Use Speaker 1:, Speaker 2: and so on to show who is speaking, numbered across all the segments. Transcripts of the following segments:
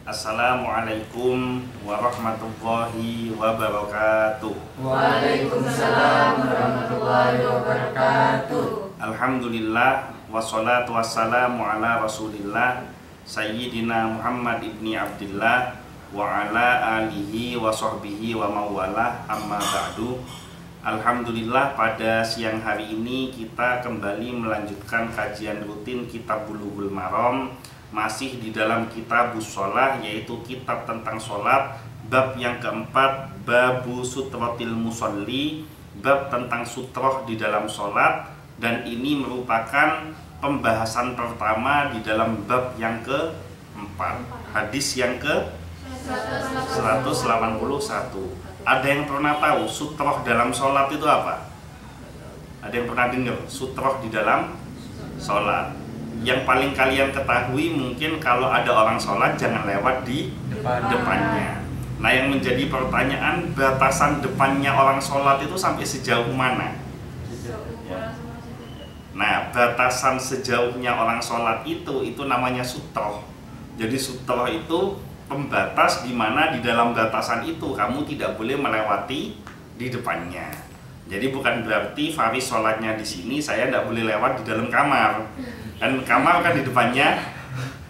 Speaker 1: Assalamualaikum warahmatullahi wabarakatuh.
Speaker 2: Waalaikumsalam warahmatullahi wabarakatuh.
Speaker 1: Alhamdulillah wassalatu wassalamu ala Rasulillah Sayyidina Muhammad ibni Abdillah wa ala alihi wa sahbihi wa mawalah, amma ba'du. Alhamdulillah, pada siang hari ini kita kembali melanjutkan kajian rutin Kitab Bulughul Maram, masih di dalam Kitabus Shalah, yaitu kitab tentang sholat. Bab yang keempat, babu sutratil musalli, bab tentang sutroh di dalam sholat. Dan ini merupakan pembahasan pertama di dalam bab yang keempat, hadis yang ke 181. Ada yang pernah tahu sutroh dalam sholat itu apa? Ada yang pernah dengar sutroh di dalam sholat? Yang paling kalian ketahui mungkin kalau ada orang sholat jangan lewat di depannya. Nah, yang menjadi pertanyaan, batasan depannya orang sholat itu sampai sejauh mana? Nah, batasan sejauhnya orang sholat itu namanya sutroh. Jadi sutroh itu pembatas di mana di dalam batasan itu kamu tidak boleh melewati di depannya. Jadi bukan berarti Faris sholatnya di sini, saya tidak boleh lewat di dalam kamar. Dan kamar kan di depannya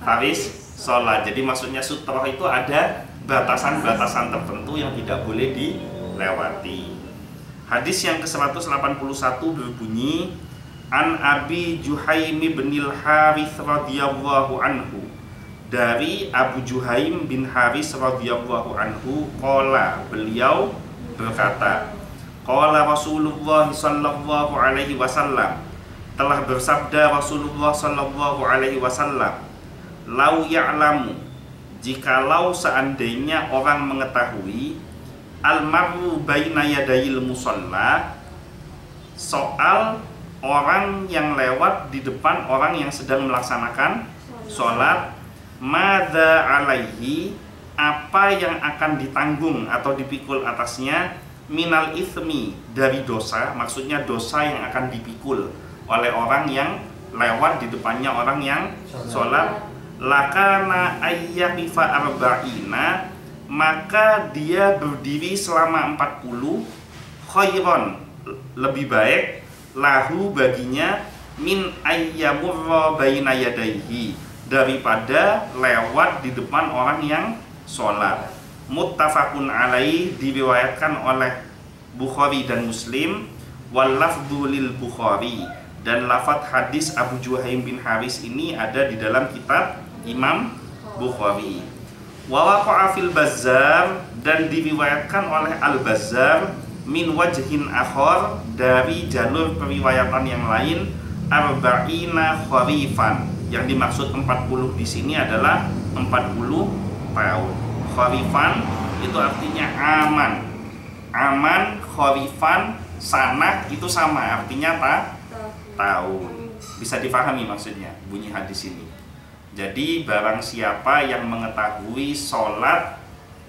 Speaker 1: Faris sholat. Jadi maksudnya sutroh itu ada batasan-batasan tertentu yang tidak boleh dilewati. Hadis yang ke-181 berbunyi, An Abi Juhaim bin Harits radhiyallahu anhu, dari Abu Juhaim bin Harits radhiyallahu anhu, qala, beliau berkata, qala Rasulullah sallallahu alaihi wasallam, telah bersabda Rasulullah sallallahu alaihi wasallam, lau ya'lamu, jikalau seandainya orang mengetahui, almaru baina yadayil musalla, soal orang yang lewat di depan orang yang sedang melaksanakan sholat, madza alaihi, apa yang akan ditanggung atau dipikul atasnya, minal ithmi, dari dosa, maksudnya dosa yang akan dipikul oleh orang yang lewat di depannya orang yang sholat, lakana ayyaqifa arba'ina, maka dia berdiri selama 40, khairon, lebih baik, lahu, baginya, min ayyamurra baina yadaihi, daripada lewat di depan orang yang sholat. Muttafaqun alaih, diriwayatkan oleh Bukhari dan Muslim, wal lafdhu lil Bukhari, dan lafadz hadis Abu Juhaim bin Harits ini ada di dalam kitab Imam Bukhari. Wa waqa'a fil Bazzar, dan diriwayatkan oleh Al-Bazzar, min wajhin akhar, dari jalur periwayatan yang lain, arba'ina kharifan, yang dimaksud 40 di sini adalah 40 tahun. Kharifan itu artinya aman. Aman, kharifan, sanah itu sama, artinya tahun. Bisa difahami maksudnya bunyi hadis ini. Jadi barang siapa yang mengetahui sholat,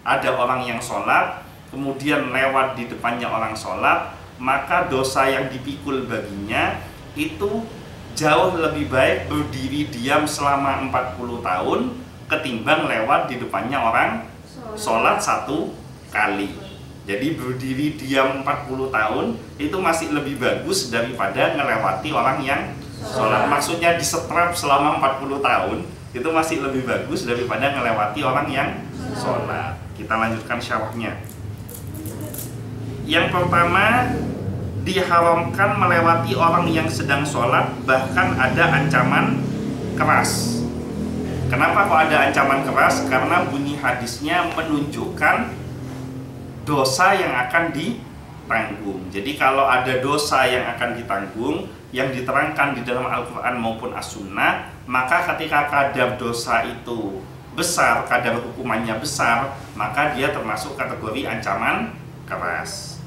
Speaker 1: ada orang yang sholat, kemudian lewat di depannya orang sholat, maka dosa yang dipikul baginya itu jauh lebih baik berdiri diam selama 40 tahun ketimbang lewat di depannya orang sholat satu kali. Jadi berdiri diam 40 tahun itu masih lebih bagus daripada melewati orang yang sholat. Maksudnya disetrap selama 40 tahun itu masih lebih bagus daripada melewati orang yang sholat. Kita lanjutkan syarahnya. Yang pertama, diharamkan melewati orang yang sedang sholat, bahkan ada ancaman keras. Kenapa kok ada ancaman keras? Karena bunyi hadisnya menunjukkan dosa yang akan ditanggung. Jadi kalau ada dosa yang akan ditanggung, yang diterangkan di dalam Al-Quran maupun As-Sunnah, maka ketika kadar dosa itu besar, kadar hukumannya besar, maka dia termasuk kategori ancaman keras.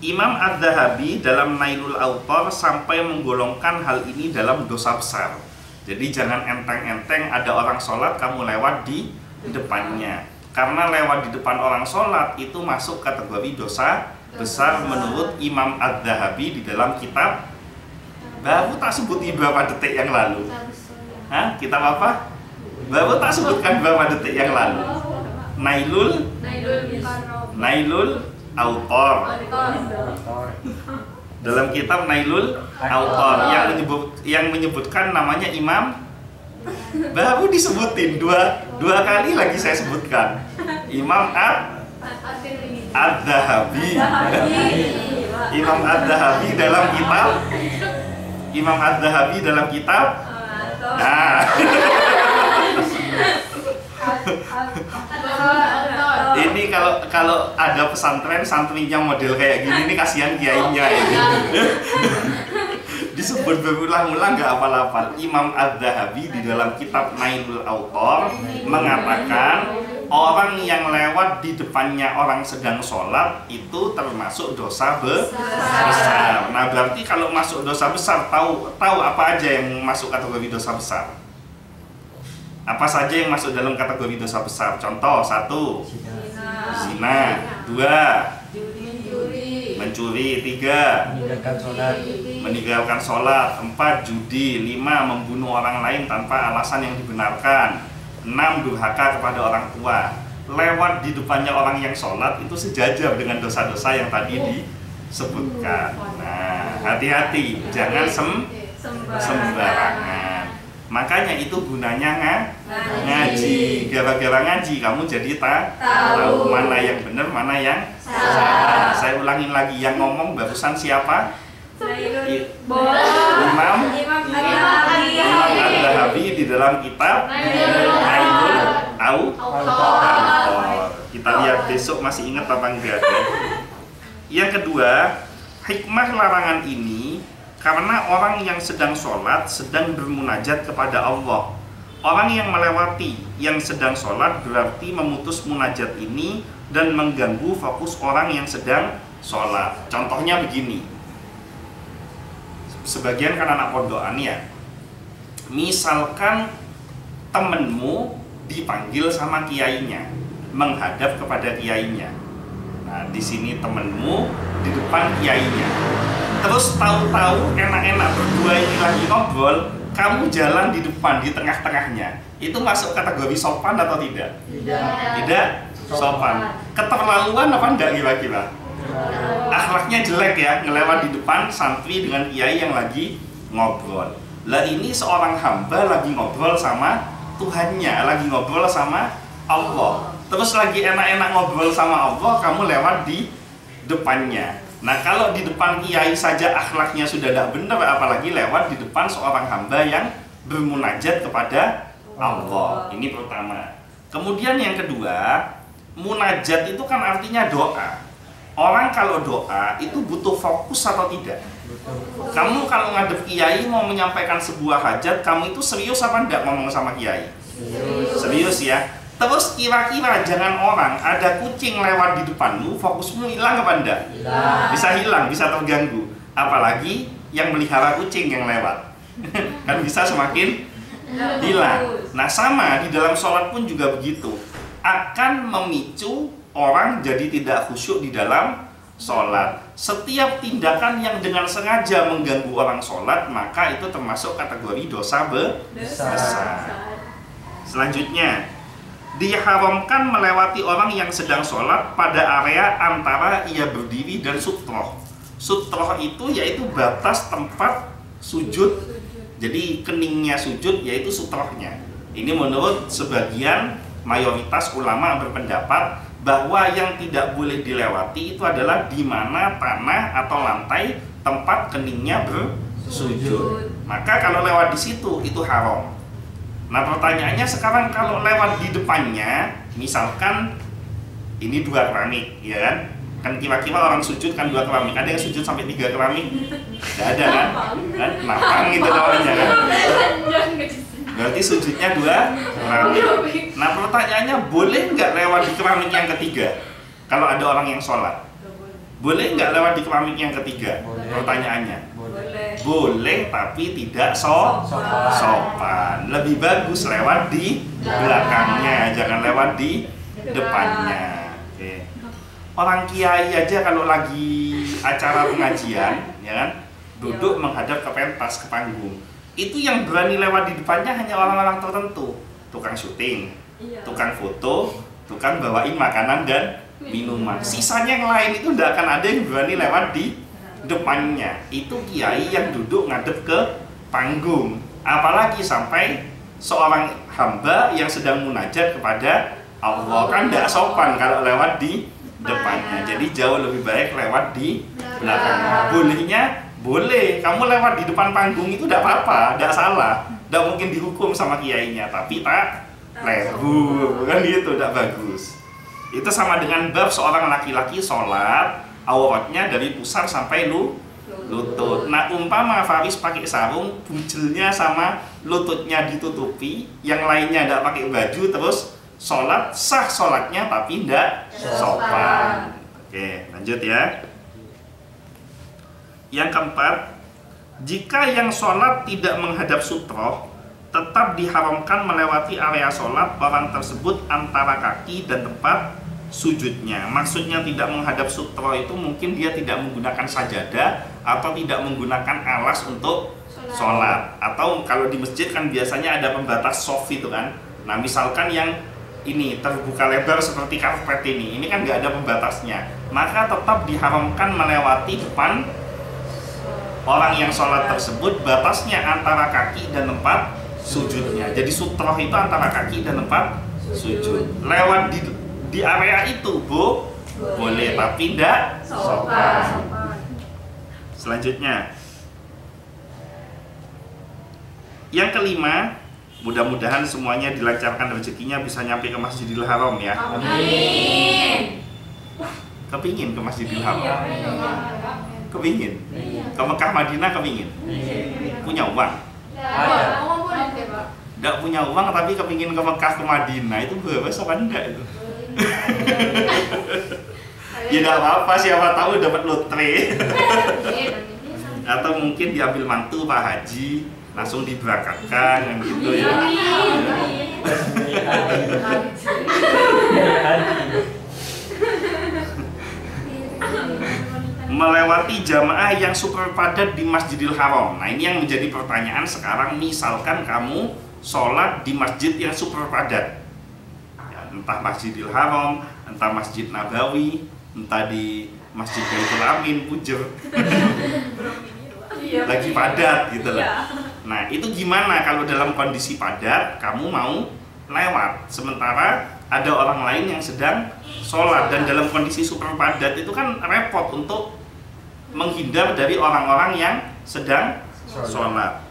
Speaker 1: Imam Az-Zahabi dalam Nailul Awtar sampai menggolongkan hal ini dalam dosa besar. Jadi jangan enteng-enteng ada orang sholat kamu lewat di depannya. Karena lewat di depan orang sholat itu masuk kategori dosa besar menurut Imam Az-Zahabi di dalam kitab, baru tak sebut beberapa detik yang lalu. Kitab apa? Bapak tak sebutkan beberapa detik yang lalu. Nailul Autor. Dalam kitab Nailul Autor yang menyebutkan namanya Imam, baru disebutin dua kali lagi saya sebutkan. Imam Ad-Dhahabi. Imam Ad-Dhahabi dalam kitab. Nah. Ini kalau ada pesantren santrinya model kayak gini, ini kasihan kiainya ini. Disebut berulang-ulang nggak hafal-hafal. Imam Ad-Dhahabi di dalam kitab Nailul Autor mengatakan orang yang lewat di depannya orang sedang sholat itu termasuk dosa besar. Nah berarti kalau masuk dosa besar, tahu apa aja yang masuk kategori dosa besar? Apa saja yang masuk dalam kategori dosa besar? Contoh, 1, zina. 2, mencuri. 3, meninggalkan sholat. 4, judi. 5, membunuh orang lain tanpa alasan yang dibenarkan. 6, durhaka kepada orang tua. Lewat di depannya orang yang sholat itu sejajar dengan dosa-dosa yang tadi disebutkan. Nah, hati-hati, jangan sembarangan. Makanya itu gunanya ngaji. Gara-gara ngaji kamu jadi tahu mana yang benar, mana yang salah. Saya ulangin lagi, yang ngomong barusan siapa? Imam Ad-Dhahabi di dalam kitab Nailul Autor. Kita lihat besok masih ingat apa enggak ya? Yang kedua, hikmah larangan ini karena orang yang sedang sholat sedang bermunajat kepada Allah. Orang yang melewati yang sedang sholat berarti memutus munajat ini dan mengganggu fokus orang yang sedang sholat. Contohnya begini, sebagian kan anak pondokan ya, misalkan temenmu dipanggil sama kiainya, menghadap kepada kiainya. Nah di sini temenmu di depan kiainya. Terus tahu-tahu enak-enak berdua ini lagi ngobrol, kamu jalan di depan, di tengah-tengahnya. Itu masuk kategori sopan atau tidak? Tidak sopan. Keterlaluan apa enggak kira-kira? Akhlaknya jelek ya, ngelewat di depan santri dengan kiai yang lagi ngobrol. Lah ini seorang hamba lagi ngobrol sama Tuhannya, lagi ngobrol sama Allah. Terus lagi enak-enak ngobrol sama Allah, kamu lewat di depannya. Nah kalau di depan kiai saja akhlaknya sudah tidak benar, apalagi lewat di depan seorang hamba yang bermunajat kepada Allah. Ini pertama. Kemudian yang kedua, munajat itu kan artinya doa. Orang kalau doa itu butuh fokus atau tidak? Kamu kalau ngadep kiai mau menyampaikan sebuah hajat, kamu itu serius apa enggak ngomong sama kiai? Serius ya. Terus kira-kira jangan orang ada kucing lewat di depanmu, fokusmu hilang apa enggak? Bisa hilang, bisa terganggu. Apalagi yang melihara kucing yang lewat, kan bisa semakin hilang. Nah sama di dalam sholat pun juga begitu, akan memicu orang jadi tidak khusyuk di dalam sholat. Setiap tindakan yang dengan sengaja mengganggu orang sholat, maka itu termasuk kategori dosa besar. Selanjutnya, diharamkan melewati orang yang sedang sholat pada area antara ia berdiri dan sutroh. Sutroh itu yaitu batas tempat sujud. Jadi keningnya sujud yaitu sutrohnya. Ini menurut sebagian mayoritas ulama berpendapat bahwa yang tidak boleh dilewati itu adalah di mana tanah atau lantai tempat keningnya bersujud. Maka kalau lewat di situ itu haram. Nah pertanyaannya sekarang kalau lewat di depannya, misalkan ini 2 keramik, ya kan? Kan kira-kira orang sujud kan 2 keramik. Ada yang sujud sampai 3 keramik? Tidak ada kan? Kan napang gitu namanya kan? Berarti sujudnya 2 keramik. Nah pertanyaannya, boleh nggak lewat di keramik yang ketiga? Kalau ada orang yang sholat, boleh nggak lewat di keramik yang ketiga? Pertanyaannya. Boleh, tapi tidak sopan. Lebih bagus lewat di belakangnya, jangan lewat di depannya. Oke. Orang kiai aja kalau lagi acara pengajian, ya kan, duduk menghadap ke pentas, ke panggung. Itu yang berani lewat di depannya hanya orang-orang tertentu. tukang syuting, tukang foto, tukang bawain makanan dan minuman. Sisanya yang lain itu tidak akan ada yang berani lewat di depannya. Itu kiai yang duduk ngadep ke panggung. Apalagi sampai seorang hamba yang sedang munajat kepada Allah, kan tidak sopan kalau lewat di depannya. Jadi jauh lebih baik lewat di belakangnya. Bolehnya boleh, kamu lewat di depan panggung itu tidak apa-apa, tidak salah, tidak mungkin dihukum sama kiainya, tapi tak lebur, kan gitu, tidak bagus. Itu sama dengan bab seorang laki-laki sholat, auratnya dari pusar sampai lutut. Nah, umpama Faris pakai sarung, bujelnya sama lututnya ditutupi, yang lainnya tidak pakai baju, terus sholat, sah sholatnya tapi tidak sopan. Oke, lanjut ya. Yang keempat, jika yang sholat tidak menghadap sutroh, tetap diharamkan melewati area sholat orang tersebut antara kaki dan tempat sujudnya. Maksudnya tidak menghadap sutroh itu mungkin dia tidak menggunakan sajadah atau tidak menggunakan alas untuk sholat. Atau kalau di masjid kan biasanya ada pembatas soft itu kan. Nah, misalkan yang ini terbuka lebar seperti karpet ini kan nggak ada pembatasnya, maka tetap diharamkan melewati depan orang yang sholat tersebut, batasnya antara kaki dan tempat sujudnya. Jadi sutroh itu antara kaki dan tempat sujud. Lewat di area itu boleh, tapi tidak sopan. Selanjutnya, yang kelima, mudah-mudahan semuanya dilancarkan rezekinya, bisa nyampe ke Masjidil Haram ya.
Speaker 2: Amin.
Speaker 1: Kepingin ke Masjidil Haram? Kepingin? Ke Mekah Madinah kepingin? Punya uang? Nggak punya uang tapi kepingin ke Mekah ke Madinah, itu bebas apa enggak itu? Ya nggak apa-apa, siapa tahu dapat lotre. Atau mungkin diambil mantu Pak Haji, langsung diberangkatkan yang gitu ya. Melewati jamaah yang super padat di Masjidil Haram. Nah, ini yang menjadi pertanyaan sekarang. Misalkan kamu sholat di masjid yang super padat ya, entah Masjidil Haram, entah Masjid Nabawi, entah di Masjid Baitul Amin, Pujer lagi padat gitu loh. Nah, itu gimana kalau dalam kondisi padat kamu mau lewat, sementara ada orang lain yang sedang sholat, dan dalam kondisi super padat itu kan repot untuk menghindar dari orang-orang yang sedang sholat.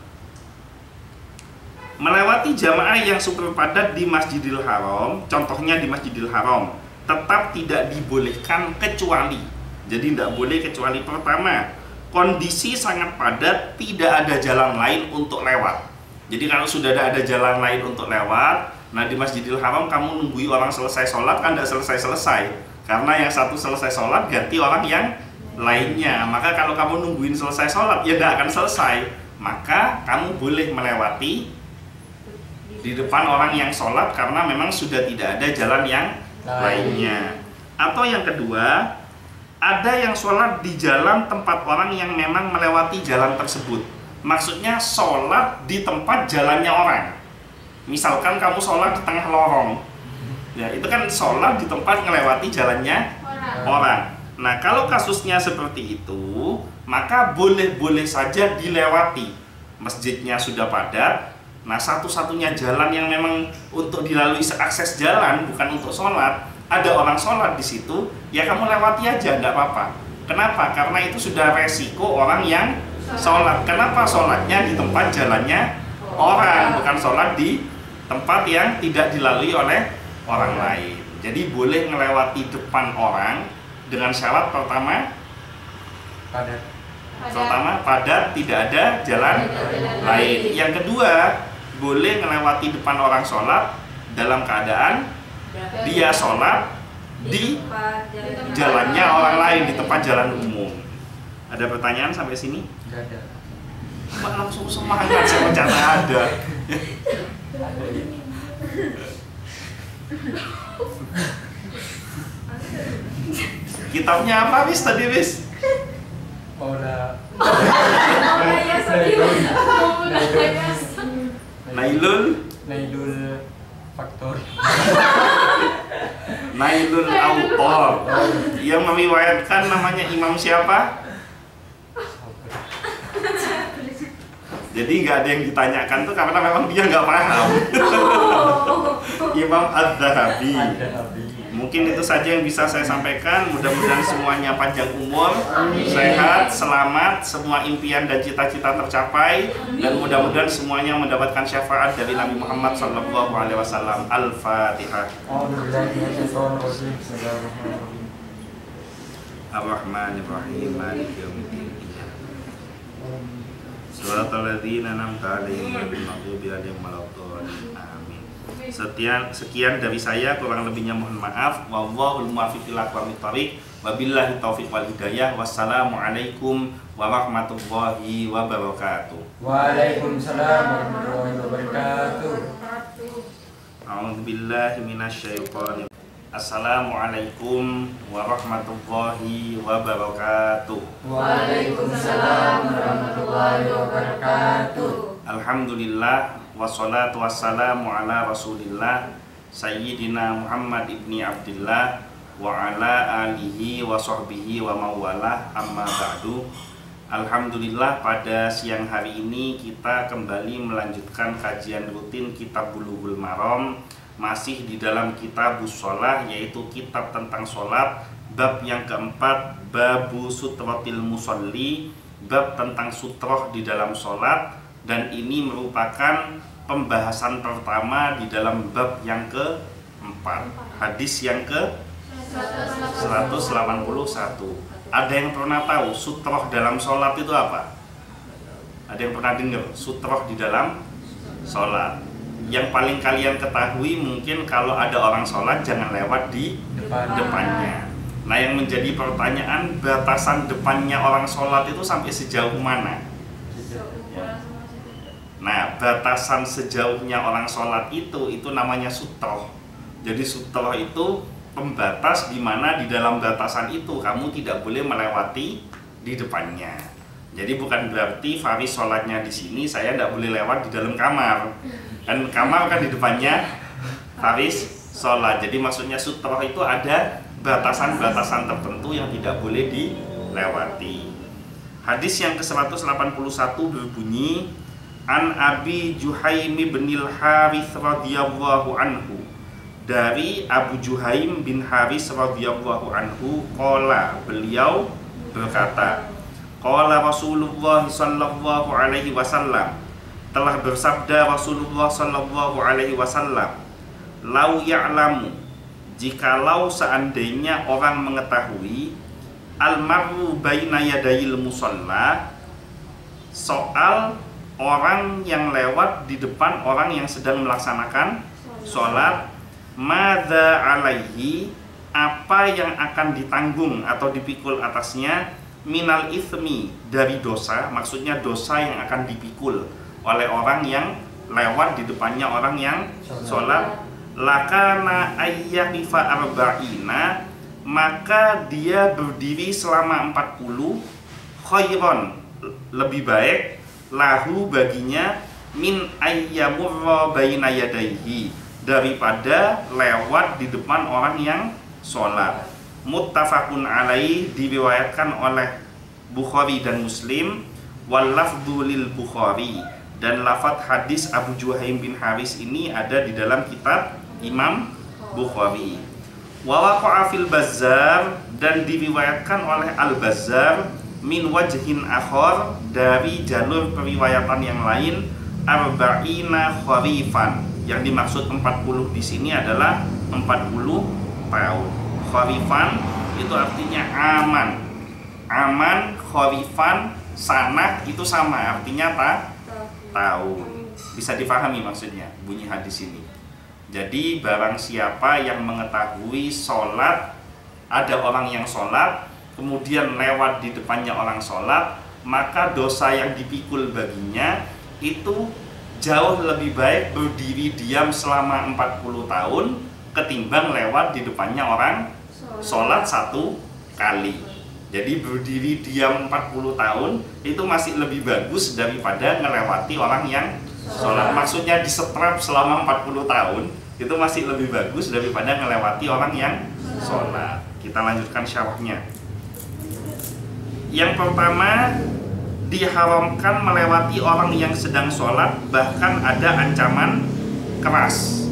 Speaker 1: Melewati jamaah yang super padat di Masjidil Haram, contohnya di Masjidil Haram, tetap tidak dibolehkan kecuali, jadi tidak boleh kecuali pertama, kondisi sangat padat, tidak ada jalan lain untuk lewat. Jadi kalau sudah ada jalan lain untuk lewat, nah di Masjidil Haram kamu nungguin orang selesai sholat kan tidak selesai-selesai, karena yang satu selesai sholat ganti orang yang lainnya. Maka kalau kamu nungguin selesai sholat ya tidak akan selesai, maka kamu boleh melewati di depan orang yang sholat karena memang sudah tidak ada jalan yang lainnya. Atau yang kedua, ada yang sholat di jalan tempat orang yang memang melewati jalan tersebut. Maksudnya sholat di tempat jalannya orang. Misalkan kamu sholat di tengah lorong, ya itu kan sholat di tempat melewati jalannya orang. Nah, kalau kasusnya seperti itu, maka boleh-boleh saja dilewati. Masjidnya sudah padat, nah satu-satunya jalan yang memang untuk dilalui seakses jalan, bukan untuk sholat, ada orang sholat di situ, ya kamu lewati aja, enggak apa-apa. Kenapa? Karena itu sudah resiko orang yang sholat. Kenapa sholatnya di tempat jalannya orang, bukan sholat di tempat yang tidak dilalui oleh orang lain. Jadi boleh melewati depan orang dengan syarat pertama padat, tidak ada jalan lain. Yang kedua, boleh melewati depan orang sholat dalam keadaan dia sholat di jalannya orang lain, di tempat jalan umum. Ada pertanyaan sampai sini?
Speaker 3: Tidak ada.
Speaker 1: Langsung semangat, saya mencatat ada. Kitabnya apa Wis tadi Wis?
Speaker 3: Nailul
Speaker 1: Oh, yang meriwayatkan namanya Imam siapa? Jadi nggak ada yang ditanyakan tuh karena memang dia nggak paham. Imam Az-Zahabi. Mungkin itu saja yang bisa saya sampaikan. Mudah-mudahan semuanya panjang umur, sehat, selamat, semua impian dan cita-cita tercapai, dan mudah-mudahan semuanya mendapatkan syafaat dari Nabi Muhammad SAW. Al-Fatihah. Ar-Rahmanir-Rahim. Maliki yaumiddin. Shiratal ladzina an'amta 'alaihim ghairil maghdubi 'alaihim waladdallin. Amin. Sekian dari saya, kurang lebihnya mohon maaf. Wallahul muwaffiq ila aqwamit thoriq. Wabillahi taufiq wal hidayah. Wassalamualaikum warahmatullahi wabarakatuh.
Speaker 3: Waalaikumsalam warahmatullahi wabarakatuh.
Speaker 1: A'udzubillahi minasyaitonir. Assalamualaikum warahmatullahi wabarakatuh.
Speaker 3: Waalaikumsalam warahmatullahi wabarakatuh.
Speaker 1: Alhamdulillah wassalatu wassalamu ala Rasulillah Sayyidina Muhammad ibni Abdillah wa ala alihi wa sahbihi wa mawalah, amma ba'du. Alhamdulillah, pada siang hari ini kita kembali melanjutkan kajian rutin Kitab Bulughul Maram, masih di dalam Kitabus Shalah, yaitu kitab tentang sholat. Bab yang keempat, Babu Sutratil Musalli, bab tentang sutroh di dalam sholat. Dan ini merupakan pembahasan pertama di dalam bab yang keempat, hadis yang ke 181. Ada yang pernah tahu sutroh dalam sholat itu apa? Ada yang pernah dengar sutroh di dalam sholat? Yang paling kalian ketahui mungkin kalau ada orang sholat jangan lewat di depannya. Nah, yang menjadi pertanyaan, batasan depannya orang sholat itu sampai sejauh mana? Nah, batasan sejauhnya orang sholat itu namanya sutroh. Jadi sutroh itu pembatas di mana di dalam batasan itu kamu tidak boleh melewati di depannya. Jadi bukan berarti Faris sholatnya di sini, saya tidak boleh lewat di dalam kamar. Kan kamar kan di depannya Faris sholat. Jadi maksudnya sutroh itu ada batasan-batasan tertentu yang tidak boleh dilewati. Hadis yang ke-181 berbunyi, An Abi Juhaim bin Al-Harits radhiyallahu anhu, dari Abu Juhaim bin Haris radhiyallahu anhu, qala, beliau berkata, qala Rasulullah sallallahu alaihi wasallam, telah bersabda Rasulullah sallallahu alaihi wasallam, lau ya'lamu, jikalau seandainya orang mengetahui, almaru baina yadayil musalla, soal orang yang lewat di depan orang yang sedang melaksanakan sholat, madza alaihi, apa yang akan ditanggung atau dipikul atasnya, minal ithmi, dari dosa, maksudnya dosa yang akan dipikul oleh orang yang lewat di depannya orang yang sholat, lakana ayyaqifa arba'ina, maka dia berdiri selama 40, khairon, lebih baik, lahu, baginya, min ayyamurra baina yadaihi, daripada lewat di depan orang yang sholat. Muttafaqun alaih, diriwayatkan oleh Bukhari dan Muslim. Wal lafdhu lil Bukhari, dan lafadz hadis Abu Juhaim bin Haris ini ada di dalam kitab Imam Bukhari. Wa waqa'a fil Bazzar, dan diriwayatkan oleh Al-Bazzar, min wajhin akhar, dari jalur periwayatan yang lain, arba'ina kharifan, yang dimaksud 40 di sini adalah 40 tahun. Kharifan itu artinya aman. Aman, kharifan, sanah itu sama, artinya tahun. Bisa difahami maksudnya bunyi hadis ini. Jadi barang siapa yang mengetahui sholat, ada orang yang sholat, kemudian lewat di depannya orang sholat, maka dosa yang dipikul baginya itu jauh lebih baik berdiri diam selama 40 tahun ketimbang lewat di depannya orang sholat satu kali. Jadi berdiri diam 40 tahun itu masih lebih bagus daripada melewati orang yang sholat. Maksudnya disetrap selama 40 tahun itu masih lebih bagus daripada melewati orang yang sholat. Kita lanjutkan syarahnya. Yang pertama, diharamkan melewati orang yang sedang sholat, bahkan ada ancaman keras.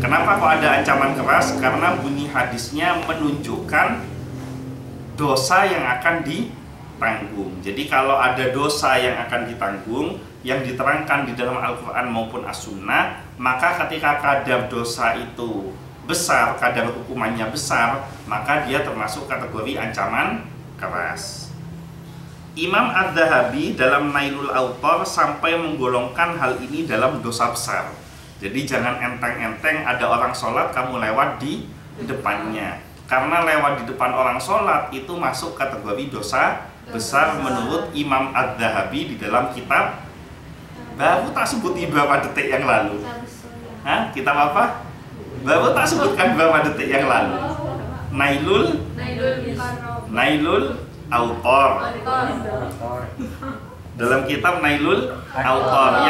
Speaker 1: Kenapa kok ada ancaman keras? Karena bunyi hadisnya menunjukkan dosa yang akan ditanggung. Jadi kalau ada dosa yang akan ditanggung, yang diterangkan di dalam Al-Quran maupun As-Sunnah, maka ketika kadar dosa itu besar, kadar hukumannya besar, maka dia termasuk kategori ancaman keras. Imam Adz-Dzahabi dalam Nailul Awtar sampai menggolongkan hal ini dalam dosa besar. Jadi jangan enteng-enteng ada orang sholat kamu lewat di depannya. Karena lewat di depan orang sholat itu masuk kategori dosa besar menurut Imam Adz-Dzahabi di dalam kitab, baru tak sebut di beberapa detik yang lalu. Hah? Kitab apa? Baru tak sebutkan beberapa detik yang lalu. Nailul Awtar. Dalam kitab Nailul Awtar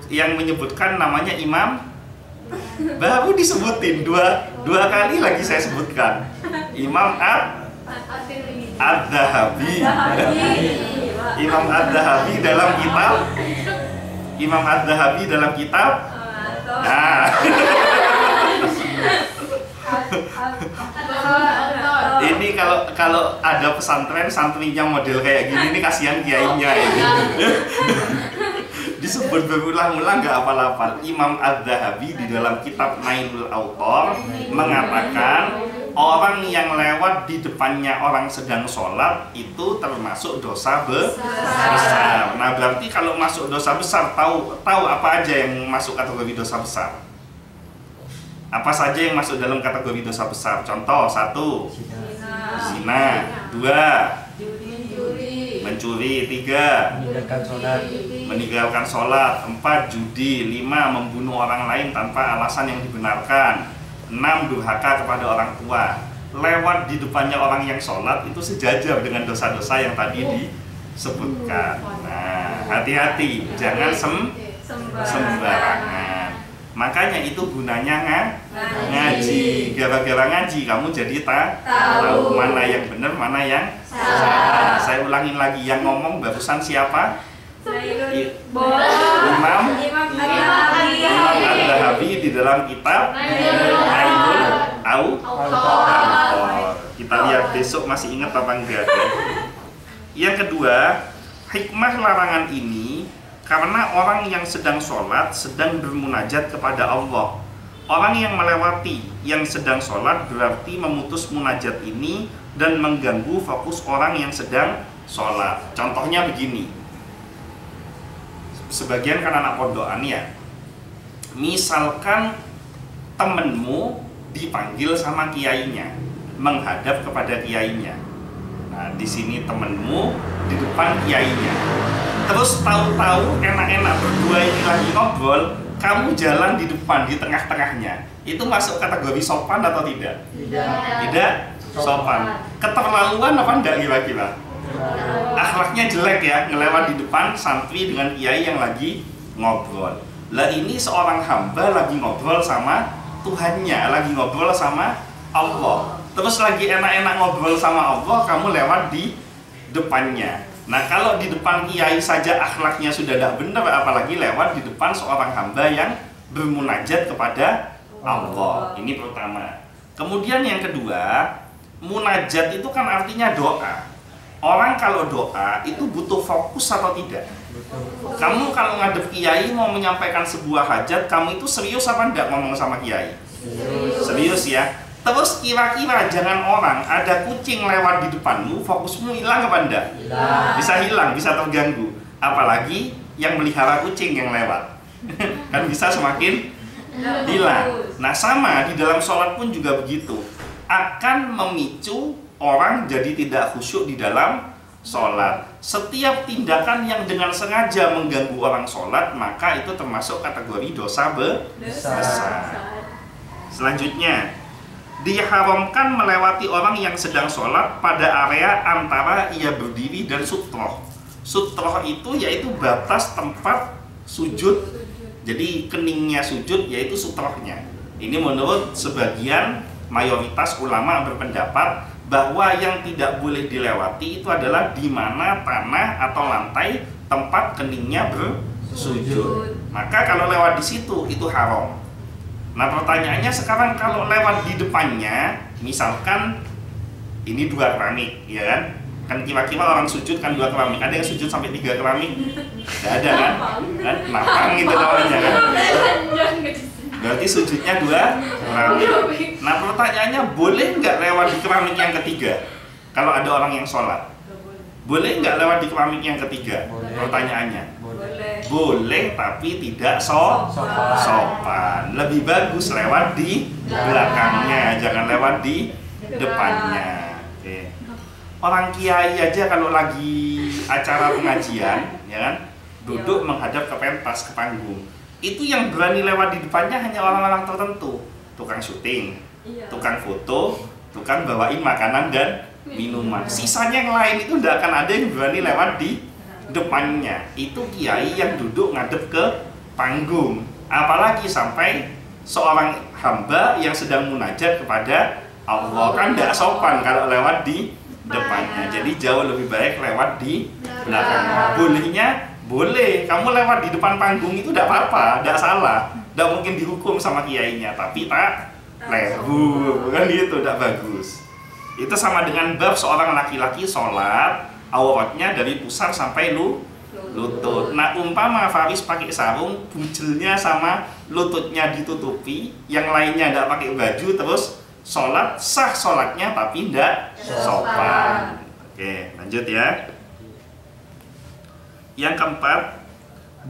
Speaker 1: yang menyebutkan namanya Imam, baru disebutin dua kali lagi saya sebutkan. Imam Adz-Dzahabi. Imam Adz-Dzahabi dalam kitab. Nah. Ini kalau ada pesantren santrinya model kayak gini, ini kasihan kiainya ini. Disebut berulang-ulang nggak hafal-hafal. Imam Adz-Dzahabi di dalam kitab Nailul Awtar mengatakan orang yang lewat di depannya orang sedang sholat itu termasuk dosa besar. Nah berarti kalau masuk dosa besar, tahu apa aja yang masuk kategori dosa besar? Apa saja yang masuk dalam kategori dosa besar? Contoh, 1, zina. 2, mencuri. 3, meninggalkan sholat. 4, judi. 5, membunuh orang lain tanpa alasan yang dibenarkan. 6, durhaka kepada orang tua. Lewat di depannya orang yang sholat itu sejajar dengan dosa-dosa yang tadi disebutkan. Nah, hati-hati, jangan sembarangan. Makanya itu gunanya ngaji. Gara-gara ngaji kamu jadi tahu mana yang benar, mana yang salah. Saya ulangin lagi, yang ngomong barusan siapa? Imam Adz-Dzahabi di dalam kitab Nailul Awtar. Kita lihat besok masih ingat apa enggak ya? Yang kedua, hikmah larangan ini karena orang yang sedang sholat sedang bermunajat kepada Allah. Orang yang melewati yang sedang sholat berarti memutus munajat ini dan mengganggu fokus orang yang sedang sholat. Contohnya begini, sebagian kan anak pondokan ya, misalkan temenmu dipanggil sama kiainya, menghadap kepada kiainya. Nah di sini temenmu di depan kiainya. Terus tahu-tahu enak-enak berdua ini lagi ngobrol, kamu jalan di depan, di tengah-tengahnya. Itu masuk kategori sopan atau tidak? Tidak sopan. Keterlaluan apa enggak kira-kira? Akhlaknya jelek ya, ngelewat di depan santri dengan kiai yang lagi ngobrol. Lah ini seorang hamba lagi ngobrol sama Tuhannya, lagi ngobrol sama Allah. Terus lagi enak-enak ngobrol sama Allah, kamu lewat di depannya. Nah kalau di depan kiai saja akhlaknya sudah tidak benar, apalagi lewat di depan seorang hamba yang bermunajat kepada Allah. Ini pertama. Kemudian yang kedua, munajat itu kan artinya doa. Orang kalau doa itu butuh fokus atau tidak? Kamu kalau ngadep kiai mau menyampaikan sebuah hajat, kamu itu serius apa enggak ngomong sama kiai? Serius ya. Terus kira-kira jangan orang ada kucing lewat di depanmu, fokusmu hilang apa enggak? Bisa hilang, bisa terganggu. Apalagi yang melihara kucing yang lewat. Kan bisa semakin hilang. Nah sama di dalam sholat pun juga begitu. Akan memicu orang jadi tidak khusyuk di dalam sholat. Setiap tindakan yang dengan sengaja mengganggu orang sholat, maka itu termasuk kategori dosa besar. Selanjutnya, diharamkan melewati orang yang sedang sholat pada area antara ia berdiri dan sutroh. Sutroh itu yaitu batas tempat sujud. Jadi keningnya sujud yaitu sutrohnya. Ini menurut sebagian mayoritas ulama berpendapat bahwa yang tidak boleh dilewati itu adalah di mana tanah atau lantai tempat keningnya bersujud. Maka kalau lewat di situ itu haram. Nah pertanyaannya sekarang kalau lewat di depannya, misalkan ini 2 keramik, ya kan? Kan kira-kira orang sujud kan 2 keramik. Ada yang sujud sampai 3 keramik? Tidak ada kan? Kan napang gitu namanya kan? Berarti sujudnya 2 keramik. Nah pertanyaannya, boleh nggak lewat di keramik yang ketiga? Kalau ada orang yang sholat, boleh nggak lewat di keramik yang ketiga?
Speaker 3: Boleh.
Speaker 1: Pertanyaannya,
Speaker 2: Boleh.
Speaker 1: boleh tapi tidak sopan. Lebih bagus lewat di belakangnya, jangan lewat di depannya. Oke. Orang kiai aja kalau lagi acara pengajian, ya kan, duduk menghadap ke pentas, ke panggung. Itu yang berani lewat di depannya hanya orang-orang tertentu, tukang syuting, tukang foto, tukang bawain makanan dan minuman. Sisanya yang lain itu tidak akan ada yang berani lewat di depannya. Itu kiai yang duduk ngadep ke panggung. Apalagi sampai seorang hamba yang sedang munajat kepada Allah, kan tidak sopan kalau lewat di depannya. Jadi jauh lebih baik lewat di belakangnya. Bolehnya boleh, kamu lewat di depan panggung itu tidak apa-apa, tidak salah, tidak mungkin dihukum sama kiainya, tapi tak lebu, bukan gitu, tidak bagus. Itu sama dengan bab seorang laki-laki sholat, auratnya dari pusar sampai lutut. Nah umpama Faris pakai sarung, bujelnya sama lututnya ditutupi, yang lainnya tidak pakai baju, terus sholat, sah sholatnya tapi tidak sopan. Oke, lanjut ya. Yang keempat,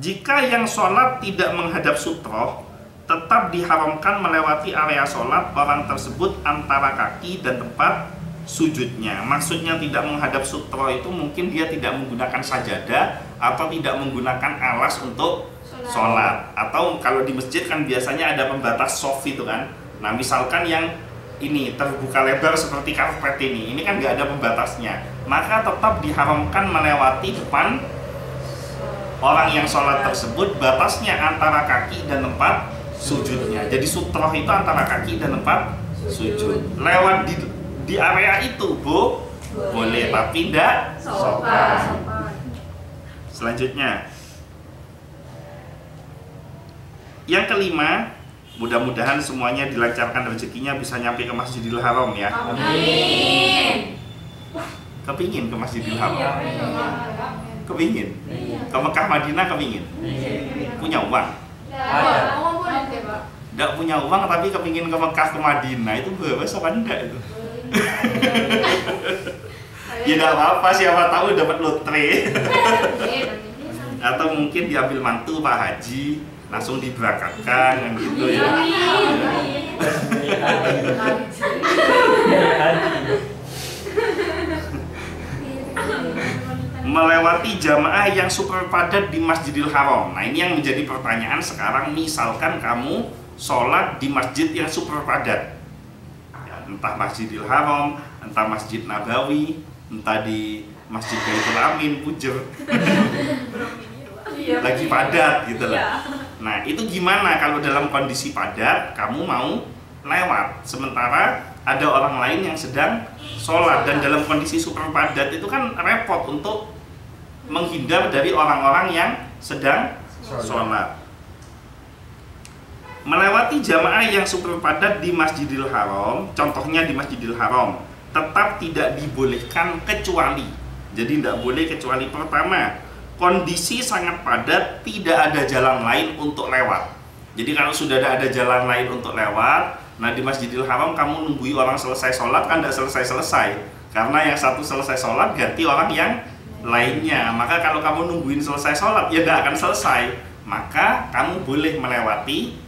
Speaker 1: jika yang sholat tidak menghadap sutroh, tetap diharamkan melewati area sholat orang tersebut antara kaki dan tempat sujudnya. Maksudnya tidak menghadap sutroh itu mungkin dia tidak menggunakan sajadah atau tidak menggunakan alas untuk sholat. Atau kalau di masjid kan biasanya ada pembatas soft itu kan. Nah misalkan yang ini terbuka lebar seperti karpet ini kan nggak ada pembatasnya, maka tetap diharamkan melewati depan orang yang sholat tersebut. Batasnya antara kaki dan tempat sujudnya. Jadi sutroh itu antara kaki dan tempat sujud. Lewat di area itu boleh tapi tidak sopan. Selanjutnya, yang kelima, mudah-mudahan semuanya dilancarkan rezekinya bisa nyampe ke Masjidil Haram ya.
Speaker 2: Amin.
Speaker 1: Kepingin ke Masjidil Haram? Kepingin? Ke Mekah Madinah kepingin? Punya uang? Tidak punya uang tapi kepingin ke Mekah ke Madinah, itu bebas apa enggak itu? Ya tidak apa-apa, siapa tahu dapat lotre. Atau mungkin diambil mantu Pak Haji, langsung diberangkatkan kan gitu ya. Melewati jamaah yang super padat di Masjidil Haram. Nah ini yang menjadi pertanyaan sekarang. Misalkan kamu sholat di masjid yang super padat ya, entah Masjidil Haram, entah Masjid Nabawi, entah di Masjid Baitul Amin, Pujer lagi padat gitu loh. Nah itu gimana kalau dalam kondisi padat kamu mau lewat, sementara ada orang lain yang sedang sholat, dan dalam kondisi super padat itu kan repot untuk menghindar dari orang-orang yang sedang sholat. Melewati jamaah yang super padat di Masjidil Haram, contohnya di Masjidil Haram, tetap tidak dibolehkan kecuali, jadi tidak boleh kecuali pertama, kondisi sangat padat, tidak ada jalan lain untuk lewat. Jadi kalau sudah ada jalan lain untuk lewat, nah di Masjidil Haram kamu nungguin orang selesai sholat kan tidak selesai-selesai, karena yang satu selesai sholat ganti orang yang lainnya. Maka kalau kamu nungguin selesai sholat ya tidak akan selesai, maka kamu boleh melewati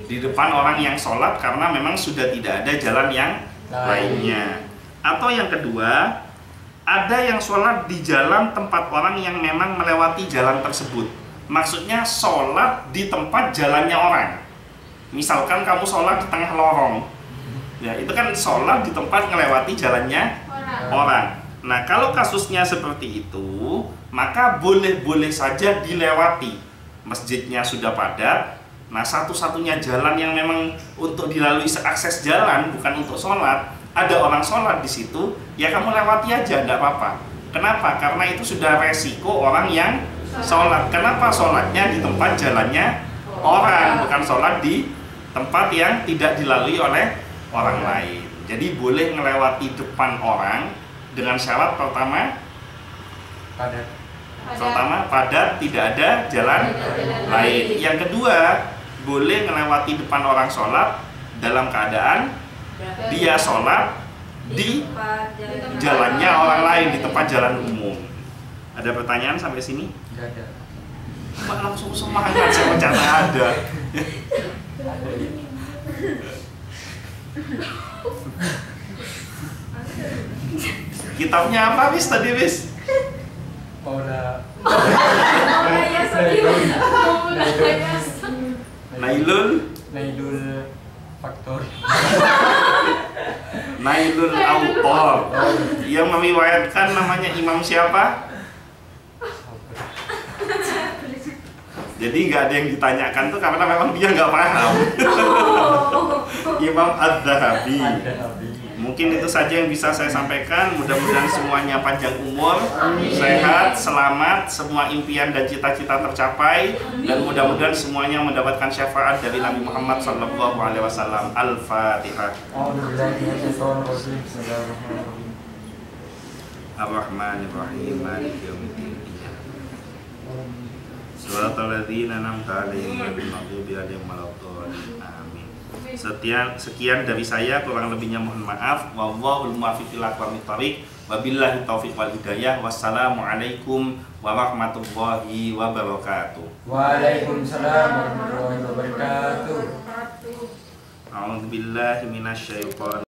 Speaker 1: di depan orang yang sholat karena memang sudah tidak ada jalan yang lainnya. Atau yang kedua, ada yang sholat di jalan tempat orang yang memang melewati jalan tersebut. Maksudnya sholat di tempat jalannya orang. Misalkan kamu sholat di tengah lorong, ya itu kan sholat di tempat melewati jalannya orang. Nah kalau kasusnya seperti itu, maka boleh-boleh saja dilewati. Masjidnya sudah padat, Nah, satu-satunya jalan yang memang untuk dilalui seakses jalan, bukan untuk sholat, ada orang sholat di situ, ya kamu lewati aja, tidak apa-apa. Kenapa? Karena itu sudah resiko orang yang sholat. Kenapa sholatnya di tempat jalannya orang, bukan sholat di tempat yang tidak dilalui oleh orang lain. Jadi boleh melewati depan orang dengan syarat pertama padat, tidak ada jalan lain. Yang kedua, boleh melewati depan orang sholat dalam keadaan dia sholat di jalannya orang lain, di tempat jalan umum. Ada pertanyaan sampai sini?
Speaker 3: Tidak ada.
Speaker 1: Mbak langsung semangat, saya mencatat ada. Kitabnya apa, Wis, tadi, Wis? Nailul
Speaker 3: Faktor.
Speaker 1: Nailul Autor. Yang meriwayatkan namanya Imam siapa? Jadi nggak ada yang ditanyakan tuh karena memang dia nggak paham. Imam Adz-Dzahabi. Mungkin itu saja yang bisa saya sampaikan. Mudah-mudahan semuanya panjang umur, sehat, selamat, semua impian dan cita-cita tercapai, dan mudah-mudahan semuanya mendapatkan syafaat dari Nabi Muhammad SAW. Al-Fatihah. Ar-Rahmanir-Rahim. Maliki yaumiddin. Shiratal ladzina an'amta 'alaihim ghairil maghdubi 'alaihim waladdallin. Amin. Sekian dari saya, kurang lebihnya mohon maaf. Wallahul muwaffiq ila aqwamit thoriq. Wabillahi taufiq wal hidayah. Wassalamualaikum warahmatullahi wabarakatuh.
Speaker 3: Waalaikumsalam warahmatullahi wabarakatuh.
Speaker 1: A'udzubillahi minasyaitonir